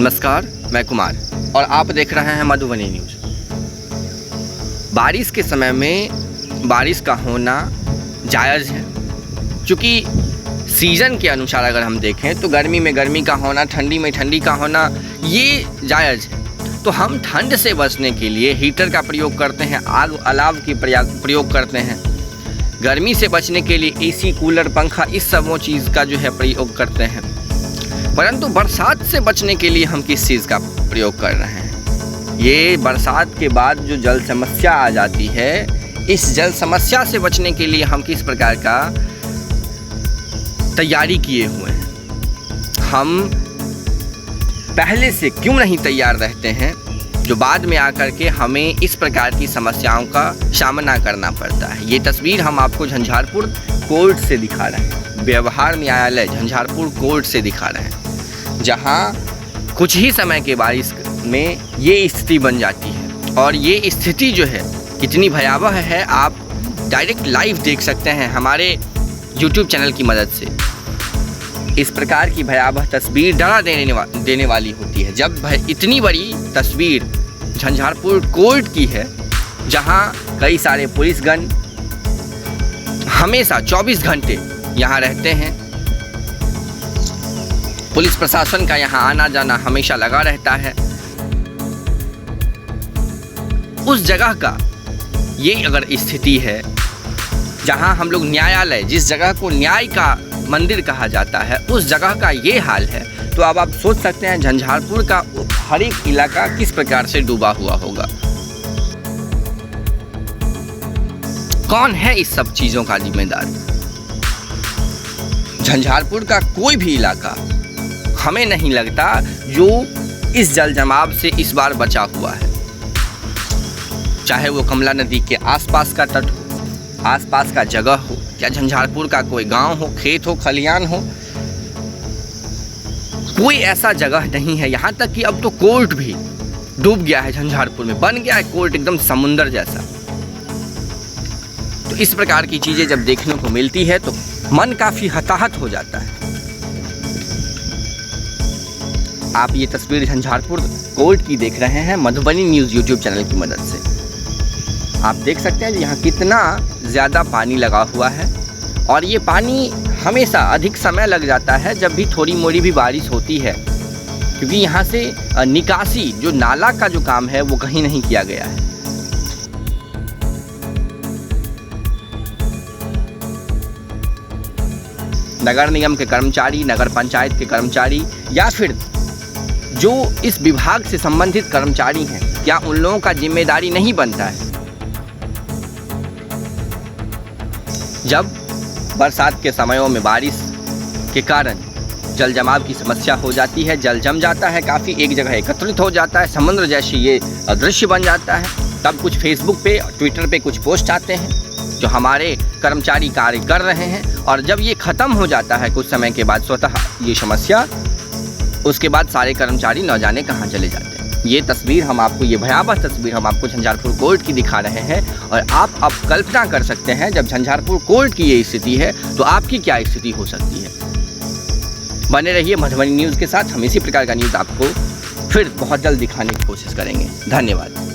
नमस्कार, मैं कुमार और आप देख रहे हैं मधुबनी न्यूज़। बारिश के समय में बारिश का होना जायज़ है, क्योंकि सीज़न के अनुसार अगर हम देखें तो गर्मी में गर्मी का होना, ठंडी में ठंडी का होना ये जायज़ है। तो हम ठंड से बचने के लिए हीटर का प्रयोग करते हैं, आग अलाव की प्रयोग करते हैं। गर्मी से बचने के लिए एसी, कूलर, पंखा इस सब चीज़ का जो है प्रयोग करते हैं। परंतु बरसात से बचने के लिए हम किस चीज़ का प्रयोग कर रहे हैं? ये बरसात के बाद जो जल समस्या आ जाती है, इस जल समस्या से बचने के लिए हम किस प्रकार का तैयारी किए हुए हैं? हम पहले से क्यों नहीं तैयार रहते हैं, जो बाद में आकर के हमें इस प्रकार की समस्याओं का सामना करना पड़ता है। ये तस्वीर हम आपको झंझारपुर कोर्ट से दिखा रहे हैं, व्यवहार न्यायालय झंझारपुर कोर्ट से दिखा रहे हैं, जहां कुछ ही समय के बारिश में ये स्थिति बन जाती है। और ये स्थिति जो है कितनी भयावह है, आप डायरेक्ट लाइव देख सकते हैं हमारे YouTube चैनल की मदद से। इस प्रकार की भयावह तस्वीर डरा देने वाली होती है, जब इतनी बड़ी तस्वीर झंझारपुर कोर्ट की है, जहां कई सारे पुलिसगण हमेशा 24 घंटे यहाँ रहते हैं। पुलिस प्रशासन का यहाँ आना जाना हमेशा लगा रहता है। उस जगह का ये अगर स्थिति है, जहाँ हम लोग न्यायालय, जिस जगह को न्याय का मंदिर कहा जाता है, उस जगह का ये हाल है, तो अब आप सोच सकते हैं झंझारपुर का हर एक इलाका किस प्रकार से डूबा हुआ होगा। कौन है इस सब चीज़ों का जिम्मेदार? झंझारपुर का कोई भी इलाका हमें नहीं लगता जो इस जल जमाव से इस बार बचा हुआ है। चाहे वो कमला नदी के आसपास का तट हो, आसपास का जगह हो, या झंझारपुर का कोई गांव हो, खेत हो, खलियान हो, कोई ऐसा जगह नहीं है। यहाँ तक कि अब तो कोर्ट भी डूब गया है झंझारपुर में, बन गया है कोर्ट एकदम समुंदर जैसा। तो इस प्रकार की चीज़ें जब देखने को मिलती है तो मन काफ़ी हताहत हो जाता है। आप ये तस्वीर झंझारपुर कोर्ट की देख रहे हैं मधुबनी न्यूज़ YouTube चैनल की मदद से। आप देख सकते हैं यहाँ कितना ज़्यादा पानी लगा हुआ है, और ये पानी हमेशा अधिक समय लग जाता है जब भी थोड़ी मोड़ी भी बारिश होती है, क्योंकि यहाँ से निकासी, जो नाला का जो काम है, वो कहीं नहीं किया गया है। नगर निगम के कर्मचारी, नगर पंचायत के कर्मचारी, या फिर जो इस विभाग से संबंधित कर्मचारी हैं, क्या उन लोगों का जिम्मेदारी नहीं बनता है? जब बरसात के समयों में बारिश के कारण जल जमाव की समस्या हो जाती है, जल जम जाता है, काफ़ी एक जगह एकत्रित हो जाता है, समुद्र जैसी ये दृश्य बन जाता है, तब कुछ फेसबुक पे और ट्विटर पे कुछ पोस्ट आते हैं जो हमारे कर्मचारी कार्य कर रहे हैं, और जब ये ख़त्म हो जाता है कुछ समय के बाद स्वतः ये समस्या, उसके बाद सारे कर्मचारी न जाने कहाँ चले जाते हैं। ये तस्वीर हम आपको, ये भयावह तस्वीर हम आपको झंझारपुर कोर्ट की दिखा रहे हैं, और आप अब कल्पना कर सकते हैं जब झंझारपुर कोर्ट की ये स्थिति है तो आपकी क्या स्थिति हो सकती है। बने रहिए मधुबनी न्यूज़ के साथ, हम इसी प्रकार का न्यूज़ आपको फिर बहुत जल्द दिखाने की कोशिश करेंगे। धन्यवाद।